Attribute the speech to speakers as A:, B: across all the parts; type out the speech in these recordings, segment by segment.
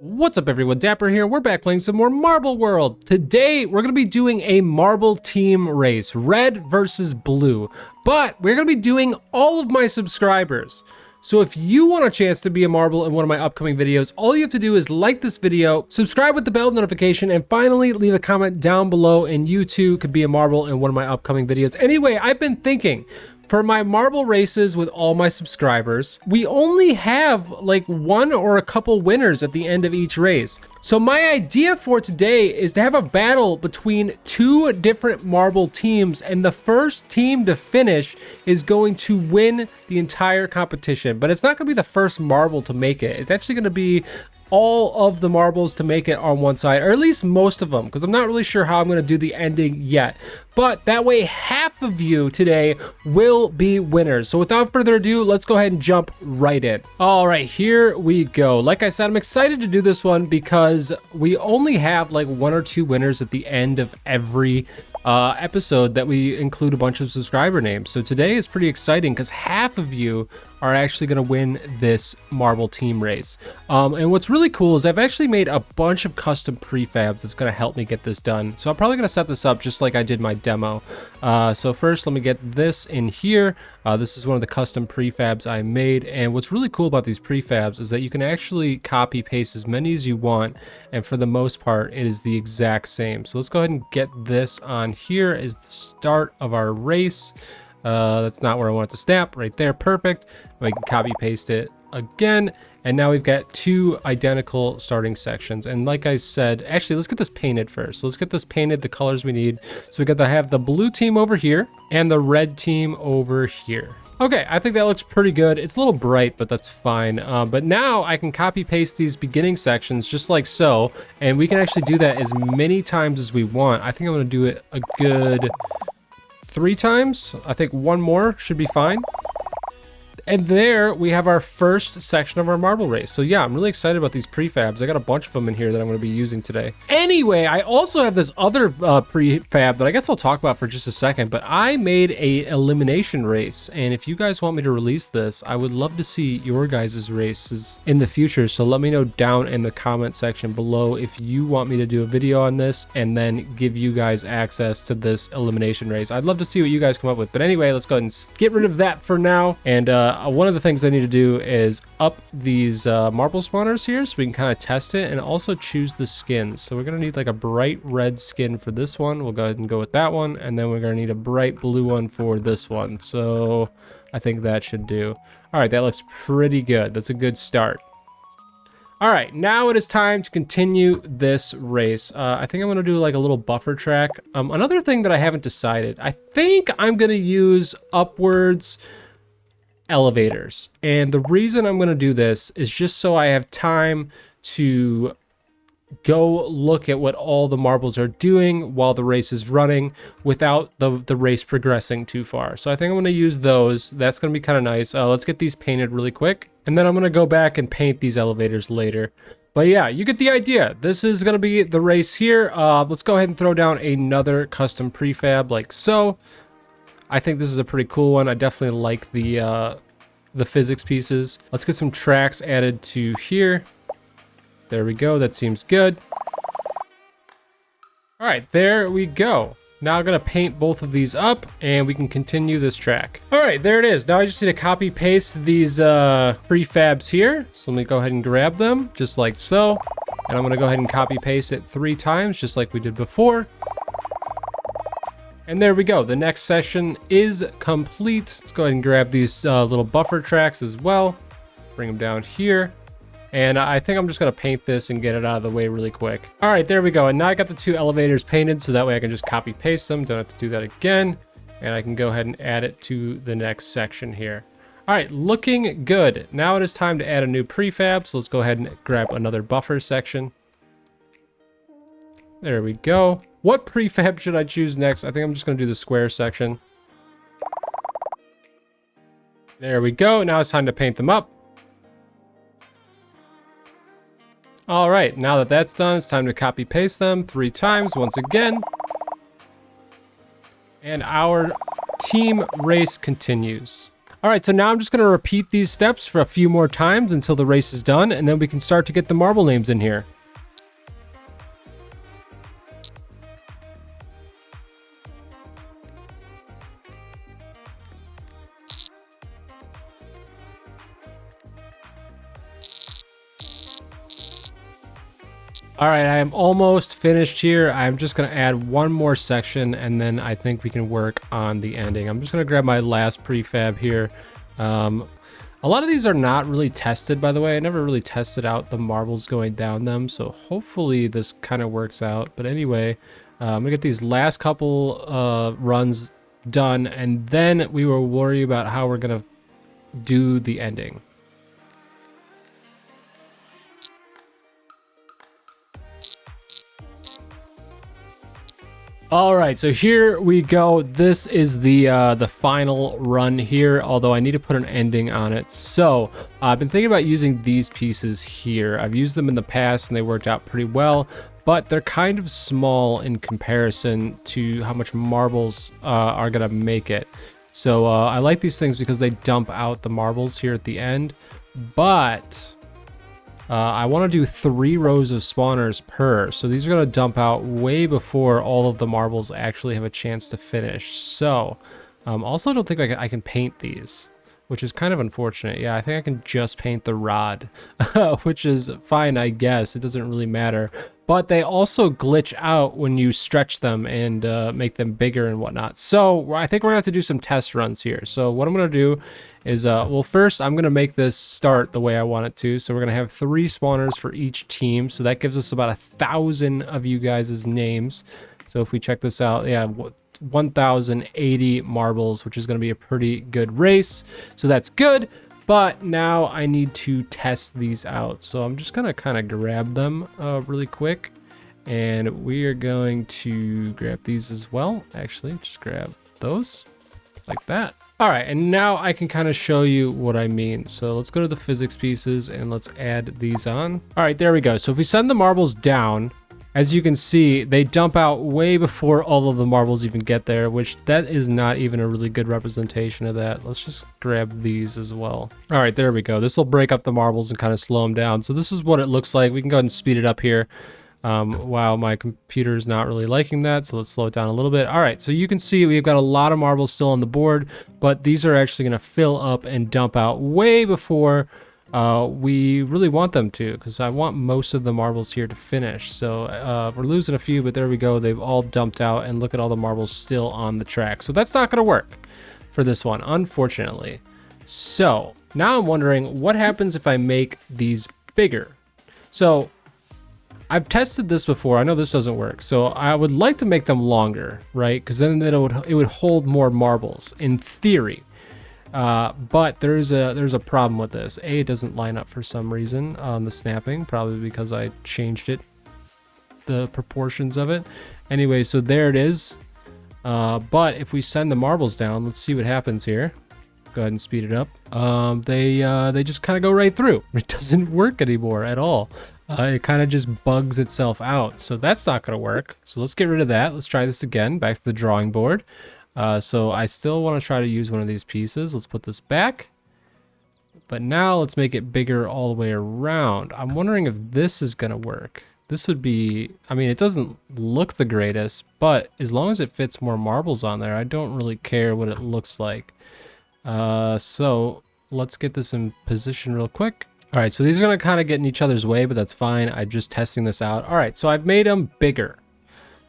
A: What's up everyone, Dapper here. We're back playing some more Marble World. Today, we're gonna be doing a marble team race, red versus blue. But we're gonna be doing all of my subscribers. So if you want a chance to be a marble in one of my upcoming videos, all you have to do is like this video, subscribe with the bell notification, and finally leave a comment down below and you too could be a marble in one of my upcoming videos. Anyway, I've been thinking, for my marble races with all my subscribers, we only have like one or a couple winners at the end of each race. So my idea for today is to have a battle between two different marble teams, and the first team to finish is going to win the entire competition. But it's not going to be the first marble to make it. It's actually going to be all of the marbles to make it on one side, or at least most of them, because I'm not really sure how I'm going to do the ending yet. But that way, half of you today will be winners. So without further ado, let's go ahead and jump right in. All right, here we go. Like I said, I'm excited to do this one because we only have like one or two winners at the end of every episode that we include a bunch of subscriber names. So today is pretty exciting because half of you are actually going to win this marble team race. And what's really cool is I've actually made a bunch of custom prefabs that's going to help me get this done. So I'm probably going to set this up just like I did my demo. So first, let me get this in here. This is one of the custom prefabs I made. And what's really cool about these prefabs is that you can actually copy paste as many as you want. And for the most part, it is the exact same. So let's go ahead and get this on here as the start of our race. That's not where I want it to snap. Right there, perfect. We can copy paste it again, and now we've got two identical starting sections. And like I said, actually, let's get this painted first. So let's get this painted the colors we need. So we got to have the blue team over here and the red team over here. Okay, I think that looks pretty good. It's a little bright, but that's fine. But now I can copy paste these beginning sections just like so, and we can actually do that as many times as we want. I think I'm going to do it a good 3 times. I think one more should be fine. And there we have our first section of our marble race. So yeah, I'm really excited about these prefabs. I got a bunch of them in here that I'm going to be using today. Anyway, I also have this other prefab that I guess I'll talk about for just a second, but I made a elimination race. And if you guys want me to release this, I would love to see your guys' races in the future. So let me know down in the comment section below if you want me to do a video on this and then give you guys access to this elimination race. I'd love to see what you guys come up with. But anyway, let's go ahead and get rid of that for now. And one of the things I need to do is up these marble spawners here so we can kind of test it, and also choose the skins. So we're going to need like a bright red skin for this one. We'll go ahead and go with that one. And then we're going to need a bright blue one for this one. So I think that should do. All right, that looks pretty good. That's a good start. All right, now it is time to continue this race. I think I'm going to do like a little buffer track. Another thing that I haven't decided, I think I'm going to use upwards elevators. And the reason I'm going to do this is just so I have time to go look at what all the marbles are doing while the race is running without the race progressing too far. So I think I'm going to use those. That's going to be kind of nice. Let's get these painted really quick, and then I'm going to go back and paint these elevators later. But yeah, you get the idea. This is going to be the race here. Let's go ahead and throw down another custom prefab like so. I think this is a pretty cool one. I definitely like the physics pieces. Let's get some tracks added to here. There we go. That seems good. All right, there we go. Now I'm going to paint both of these up and we can continue this track. All right, there it is. Now I just need to copy paste these prefabs here. So let me go ahead and grab them just like so. And I'm going to go ahead and copy paste it 3 times just like we did before. And there we go. The next session is complete. Let's go ahead and grab these little buffer tracks as well. Bring them down here. And I think I'm just going to paint this and get it out of the way really quick. All right, there we go. And now I got the 2 elevators painted, so that way I can just copy paste them. Don't have to do that again. And I can go ahead and add it to the next section here. All right, looking good. Now it is time to add a new prefab. So let's go ahead and grab another buffer section. There we go. What prefab should I choose next? I think I'm just going to do the square section. There we go. Now it's time to paint them up. All right, now that that's done, it's time to copy paste them 3 times once again. And our team race continues. All right, so now I'm just going to repeat these steps for a few more times until the race is done, and then we can start to get the marble names in here. All right, I am almost finished here. I'm just going to add one more section, and then I think we can work on the ending. I'm just going to grab my last prefab here. A lot of these are not really tested, by the way. I never really tested out the marbles going down them, so hopefully this kind of works out. But anyway, I'm going to get these last couple runs done, and then we will worry about how we're going to do the ending. All right, so here we go. This is the final run here, although I need to put an ending on it. So I've been thinking about using these pieces here. I've used them in the past and they worked out pretty well, but they're kind of small in comparison to how much marbles are gonna make it. So I like these things because they dump out the marbles here at the end, but I want to do 3 rows of spawners per, so these are going to dump out way before all of the marbles actually have a chance to finish. So also don't think I can paint these, which is kind of unfortunate. Yeah, I think I can just paint the rod, which is fine, I guess. It doesn't really matter. But they also glitch out when you stretch them and make them bigger and whatnot. So I think we're going to have to do some test runs here. So what I'm going to do is, well, first I'm going to make this start the way I want it to. So we're going to have 3 spawners for each team. So that gives us about 1,000 of you guys' names. So if we check this out, yeah, 1,080 marbles, which is going to be a pretty good race. So that's good. But now I need to test these out. So I'm just going to kind of grab them really quick. And we are going to grab these as well. Actually, just grab those like that. All right, and now I can kind of show you what I mean. So let's go to the physics pieces and let's add these on. All right, there we go. So if we send the marbles down, as you can see, they dump out way before all of the marbles even get there, which that is not even a really good representation of that. Let's just grab these as well. All right, there we go. This will break up the marbles and kind of slow them down. So this is what it looks like. We can go ahead and speed it up here. Wow, my computer is not really liking that, so let's slow it down a little bit. All right, so you can see we've got a lot of marbles still on the board, but these are actually going to fill up and dump out way before we really want them to, because I want most of the marbles here to finish. So we're losing a few, but there we go. They've all dumped out, and look at all the marbles still on the track. So that's not going to work for this one, unfortunately. So now I'm wondering what happens if I make these bigger. So I've tested this before. I know this doesn't work. So I would like to make them longer, right? Because then it would hold more marbles in theory. But there's a problem with this. It doesn't line up for some reason on the snapping, probably because I changed it, the proportions of it. Anyway, so there it is. But if we send the marbles down, let's see what happens here. Go ahead and speed it up. They just kind of go right through. It doesn't work anymore at all. It kind of just bugs itself out. So that's not going to work. So let's get rid of that. Let's try this again. Back to the drawing board. So I still want to try to use one of these pieces. Let's put this back. But now let's make it bigger all the way around. I'm wondering if this is going to work. This would be, I mean, it doesn't look the greatest, but as long as it fits more marbles on there, I don't really care what it looks like. So let's get this in position real quick. All right, so these are going to kind of get in each other's way, but that's fine. I'm just testing this out. All right, so I've made them bigger.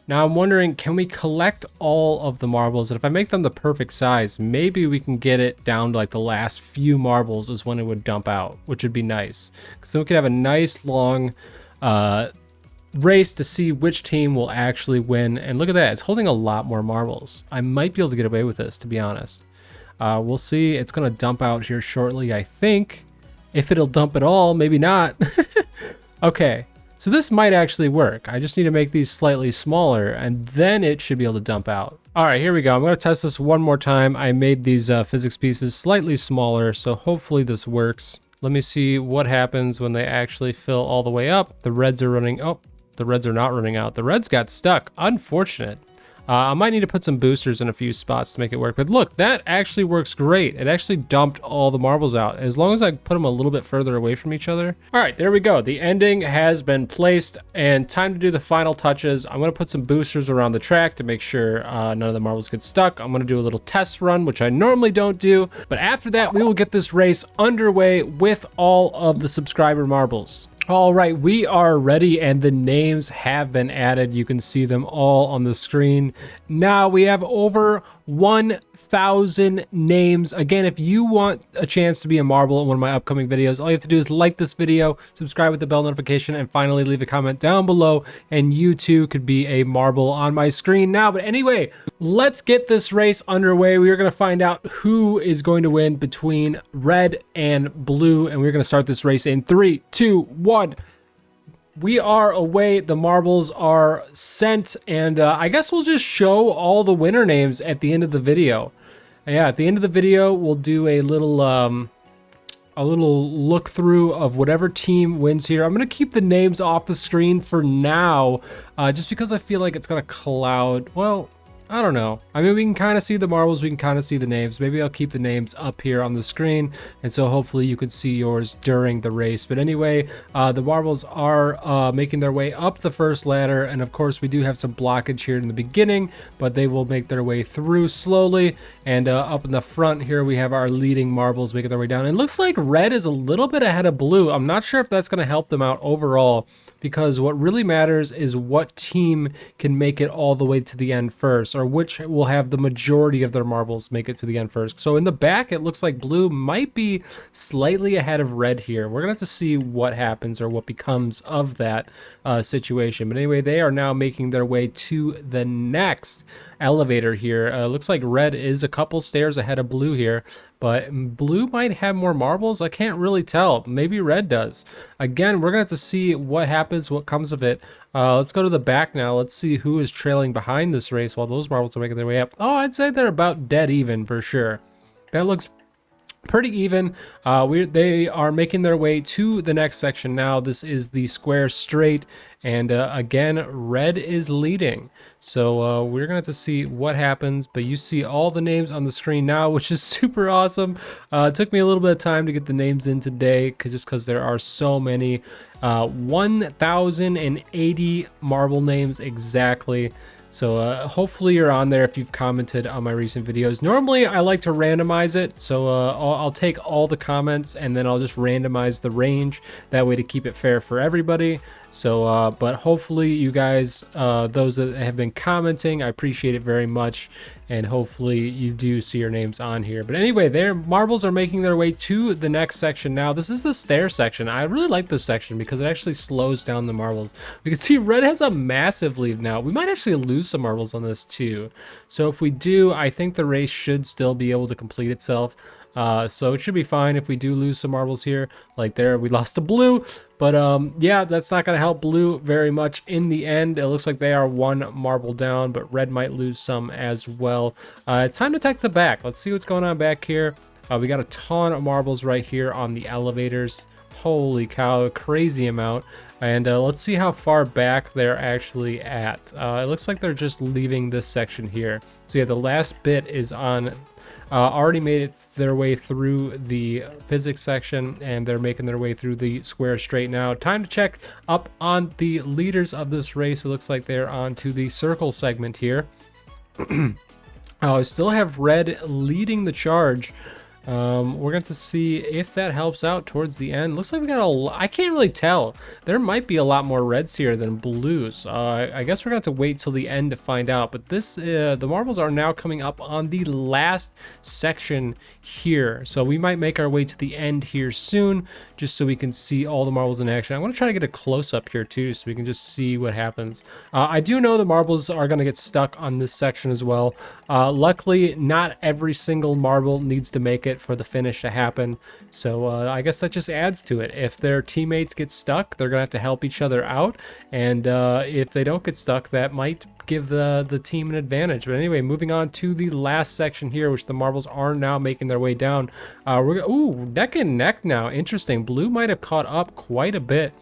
A: Now I'm wondering, can we collect all of the marbles? And if I make them the perfect size, maybe we can get it down to like the last few marbles is when it would dump out, which would be nice. Because then we could have a nice long race to see which team will actually win. And look at that, it's holding a lot more marbles. I might be able to get away with this, to be honest. We'll see. It's going to dump out here shortly, I think. If it'll dump at all, maybe not. Okay, so this might actually work. I just need to make these slightly smaller, and then it should be able to dump out. All right, here we go. I'm going to test this one more time. I made these physics pieces slightly smaller, so hopefully this works. Let me see what happens when they actually fill all the way up. The reds are running. Oh, the reds are not running out. The reds got stuck. Unfortunate. I might need to put some boosters in a few spots to make it work, but look, that actually works great. It actually dumped all the marbles out, as long as I put them a little bit further away from each other. All right, there we go. The ending has been placed, and time to do the final touches. I'm gonna put some boosters around the track to make sure none of the marbles get stuck. I'm gonna do a little test run, which I normally don't do, but after that, we will get this race underway with all of the subscriber marbles. All right, we are ready and the names have been added. You can see them all on the screen. Now we have over 1,000 names. Again, if you want a chance to be a marble in one of my upcoming videos, all you have to do is like this video, subscribe with the bell notification, and finally leave a comment down below, and you too could be a marble on my screen now. But anyway, let's get this race underway. We are going to find out who is going to win between red and blue, and we're going to start this race in 3, 2, 1. We are away. The marbles are sent, and I guess we'll just show all the winner names at the end of the video. Yeah, at the end of the video, we'll do a little look through of whatever team wins here. I'm gonna keep the names off the screen for now, just because I feel like it's gonna cloud. Well, I don't know. I mean, we can kind of see the marbles, we can kind of see the names. Maybe I'll keep the names up here on the screen, and so hopefully you could see yours during the race. But anyway, the marbles are making their way up the first ladder, and of course we do have some blockage here in the beginning, but they will make their way through slowly. And up in the front here, we have our leading marbles making their way down. It looks like red is a little bit ahead of blue. I'm not sure if that's going to help them out overall, because what really matters is what team can make it all the way to the end first, or which will have the majority of their marbles make it to the end first. So in the back, it looks like blue might be slightly ahead of red here. We're gonna have to see what happens or what becomes of that situation. But anyway, they are now making their way to the next elevator here. Looks like red is a couple stairs ahead of blue here, but blue might have more marbles. I can't really tell. Maybe red does. Again, we're gonna have to see what happens, what comes of it. Let's go to the back now. Let's see who is trailing behind this race while those marbles are making their way up. Oh, I'd say they're about dead even for sure. That looks pretty even. They are making their way to the next section now. This is the square straight, and again, red is leading. So we're gonna have to see what happens, but you see all the names on the screen now, which is super awesome. It took me a little bit of time to get the names in today, just because there are so many. 1,080 marble names exactly. So hopefully you're on there if you've commented on my recent videos. Normally I like to randomize it, so I'll take all the comments and then I'll just randomize the range, that way to keep it fair for everybody. So but hopefully you guys, those that have been commenting, I appreciate it very much, and hopefully you do see your names on here. But anyway, their marbles are making their way to the next section now. This is the stair section. I really like this section because it actually slows down the marbles. We can see red has a massive lead now. We might actually lose some marbles on this too. So if we do, I think the race should still be able to complete itself. So it should be fine if we do lose some marbles here. Like there, we lost to blue, but yeah, that's not going to help blue very much in the end. It looks like they are one marble down, but red might lose some as well. It's time to take the back. Let's see what's going on back here. We got a ton of marbles right here on the elevators. Holy cow, a crazy amount. And let's see how far back they're actually at. It looks like they're just leaving this section here. So yeah, the last bit is on already made their way through the physics section, and they're making their way through the square straight now. Time to check up on the leaders of this race. It looks like they're on to the circle segment here. I still have red leading the charge. We're going to see if that helps out towards the end. Looks like we got I can't really tell. There might be a lot more reds here than blues. I guess we're going to have to wait till the end to find out. But this, the marbles are now coming up on the last section here. So we might make our way to the end here soon, just so we can see all the marbles in action. I'm going to try to get a close-up here too, so we can just see what happens. I do know the marbles are going to get stuck on this section as well. Luckily, not every single marble needs to make it for the finish to happen, so I guess that just adds to it. If their teammates get stuck, they're gonna have to help each other out, and if they don't get stuck, that might give the team an advantage. But anyway, moving on to the last section here, which the marbles are now making their way down. Ooh, neck and neck now. Interesting. Blue might have caught up quite a bit.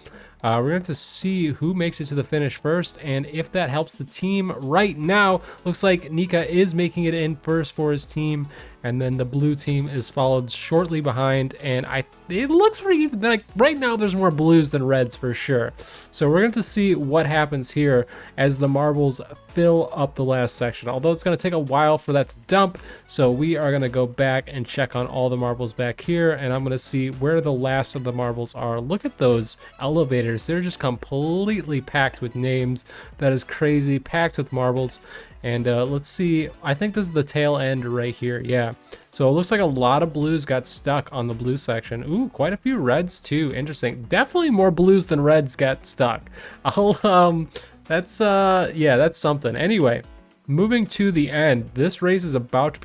A: We're going to see who makes it to the finish first, and if that helps the team right now. Looks like Nika is making it in first for his team, and then the blue team is followed shortly behind, and it looks like right now there's more blues than reds for sure. So we're going to see what happens here as the marbles fill up the last section, although it's going to take a while for that to dump. So we are going to go back and check on all the marbles back here, and I'm going to see where the last of the marbles are. Look at those elevators. They're just completely packed with names. That is crazy, packed with marbles. And let's see, I think this is the tail end right here. Yeah, so it looks like a lot of blues got stuck on the blue section. Ooh, quite a few reds too. Interesting. Definitely more blues than reds got stuck. That's yeah, that's something. Anyway, moving to the end, this race is about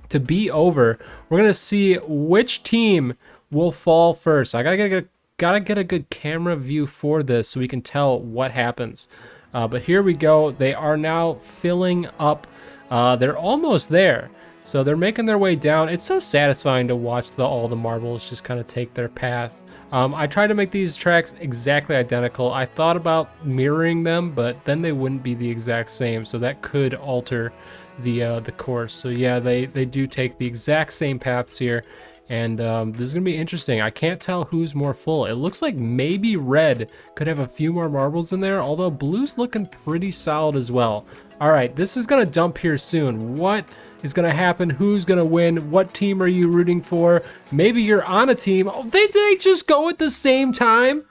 A: to be over. We're gonna see which team will fall first. I gotta get a good camera view for this so we can tell what happens. But here we go. They are now filling up. They're almost there. So they're making their way down. It's so satisfying to watch all the marbles just kind of take their path. I tried to make these tracks exactly identical. I thought about mirroring them, but then they wouldn't be the exact same. So that could alter the course. So yeah, they do take the exact same paths here. And this is going to be interesting. I can't tell who's more full. It looks like maybe red could have a few more marbles in there, although blue's looking pretty solid as well. All right, this is going to dump here soon. What is going to happen? Who's going to win? What team are you rooting for? Maybe you're on a team. Oh, they just go at the same time?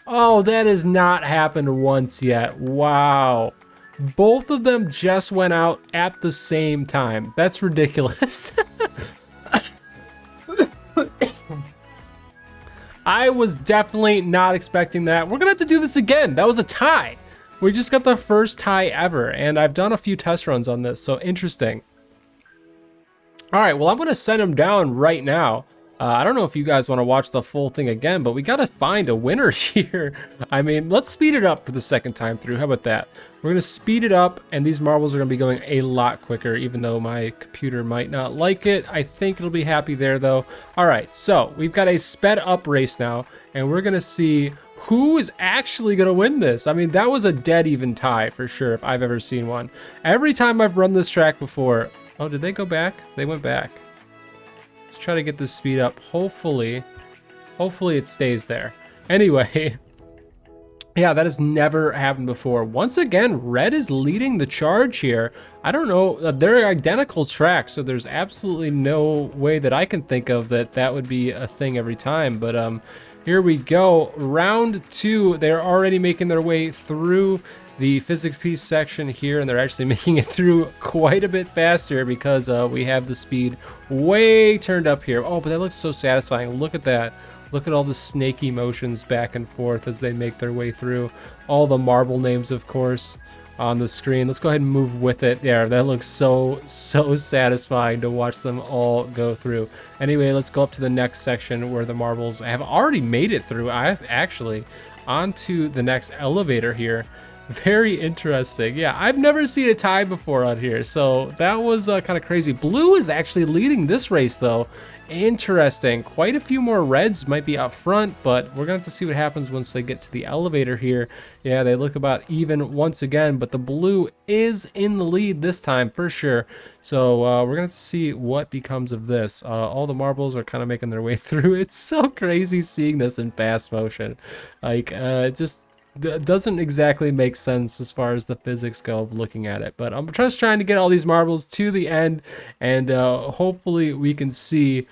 A: Oh, that has not happened once yet. Wow. Both of them just went out at the same time. That's ridiculous. I was definitely not expecting that. We're gonna have to do this again. That was a tie. We just got the first tie ever, and I've done a few test runs on this, so interesting. All right, well, I'm gonna send him down right now. I don't know if you guys want to watch the full thing again, but we gotta find a winner here. I mean, let's speed it up for the second time through. How about that? We're gonna speed it up, and these marbles are gonna be going a lot quicker, even though my computer might not like it. I think it'll be happy there, though. All right, so we've got a sped up race now, and we're gonna see who is actually gonna win this. I mean, that was a dead even tie for sure, if I've ever seen one. Every time I've run this track before. Oh, did they go back? They went back. Let's try to get this speed up. Hopefully it stays there. Anyway, yeah, that has never happened before. Once again, red is leading the charge here. I don't know, they're identical tracks, so there's absolutely no way that I can think of that would be a thing every time. But here we go, round two. They're already making their way through the physics piece section here, and they're actually making it through quite a bit faster because we have the speed way turned up here. Oh, but that looks so satisfying. Look at that. Look at all the snaky motions back and forth as they make their way through. All the marble names, of course, on the screen. Let's go ahead and move with it. There, that looks so satisfying to watch them all go through. Anyway, let's go up to the next section where the marbles have already made it through. Actually onto the next elevator here. Very interesting. Yeah, I've never seen a tie before on here, so that was kind of crazy. Blue is actually leading this race, though. Interesting. Quite a few more reds might be up front, but we're going to have to see what happens once they get to the elevator here. Yeah, they look about even once again, but the blue is in the lead this time for sure. So we're going to see what becomes of this. All the marbles are kind of making their way through. It's so crazy seeing this in fast motion. Like, it just doesn't exactly make sense as far as the physics go of looking at it. But I'm just trying to get all these marbles to the end, and hopefully we can see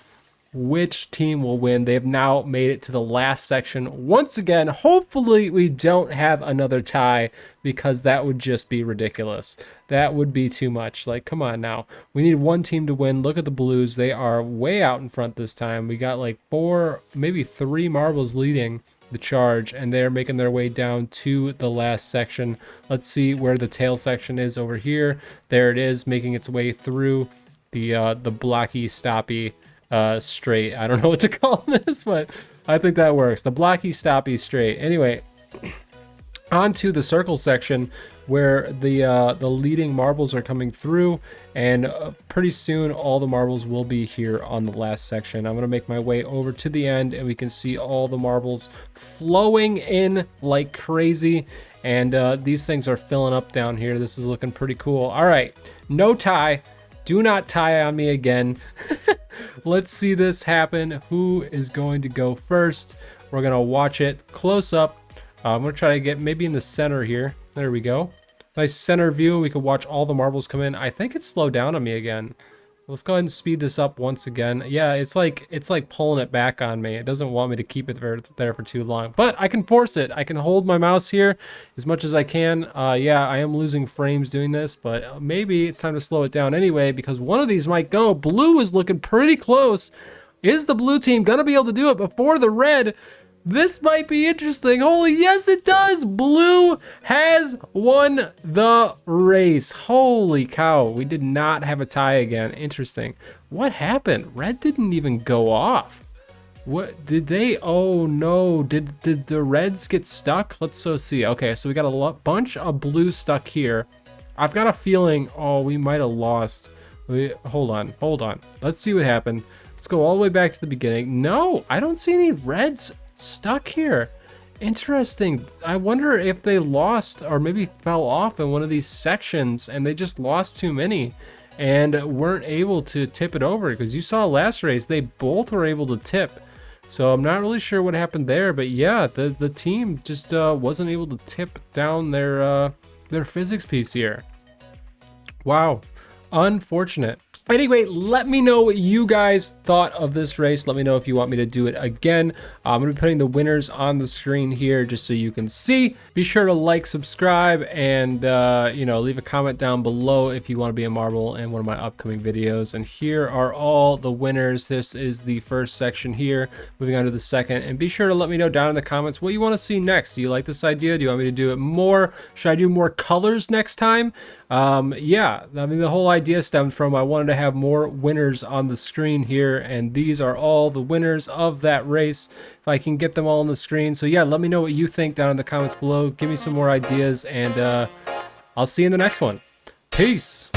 A: which team will win. They have now made it to the last section once again. Hopefully we don't have another tie, because that would just be ridiculous. That would be too much. Like, come on now. We need one team to win. Look at the blues. They are way out in front this time. We got like 4, maybe 3 marbles leading the charge, and they're making their way down to the last section. Let's see where the tail section is over here. There it is, making its way through the blocky stoppy straight. I don't know what to call this, but I think that works. The blocky stoppy straight. Anyway, onto the circle section where the leading marbles are coming through, and pretty soon all the marbles will be here on the last section. I'm gonna make my way over to the end, and we can see all the marbles flowing in like crazy, and these things are filling up down here. This is looking pretty cool. All right, no tie. Do not tie on me again. Let's see this happen. Who is going to go first? We're gonna watch it close up. I'm gonna try to get maybe in the center here. There we go. Nice center view. We can watch all the marbles come in. I think it slowed down on me again. Let's go ahead and speed this up once again. Yeah, it's like pulling it back on me. It doesn't want me to keep it there for too long, but I can force it. I can hold my mouse here as much as I can. Yeah, I am losing frames doing this, but maybe it's time to slow it down anyway, because one of these might go. Blue is looking pretty close. Is the blue team gonna be able to do it before the red? This might be interesting. Holy, yes it does! Blue has won the race. Holy cow, we did not have a tie again. Interesting. What happened? Red didn't even go off. What did they? Oh no, did the reds get stuck? Let's see. Okay, so we got a bunch of blue stuck here. I've got a feeling, oh, we might have lost. Hold on. Let's see what happened. Let's go all the way back to the beginning. No, I don't see any reds stuck here. Interesting. I wonder if they lost or maybe fell off in one of these sections and they just lost too many and weren't able to tip it over, because you saw last race they both were able to tip. So I'm not really sure what happened there, but yeah, the team just wasn't able to tip down their physics piece here. Wow, unfortunate. Anyway, let me know what you guys thought of this race. Let me know if you want me to do it again. I'm going to be putting the winners on the screen here just so you can see. Be sure to like, subscribe, and leave a comment down below if you want to be a marble in one of my upcoming videos. And here are all the winners. This is the first section here. Moving on to the second. And be sure to let me know down in the comments what you want to see next. Do you like this idea? Do you want me to do it more? Should I do more colors next time? Yeah, I mean, the whole idea stemmed from I wanted to have more winners on the screen here, and these are all the winners of that race, if I can get them all on the screen. So yeah, let me know what you think down in the comments below. Give me some more ideas, and I'll see you in the next one. Peace.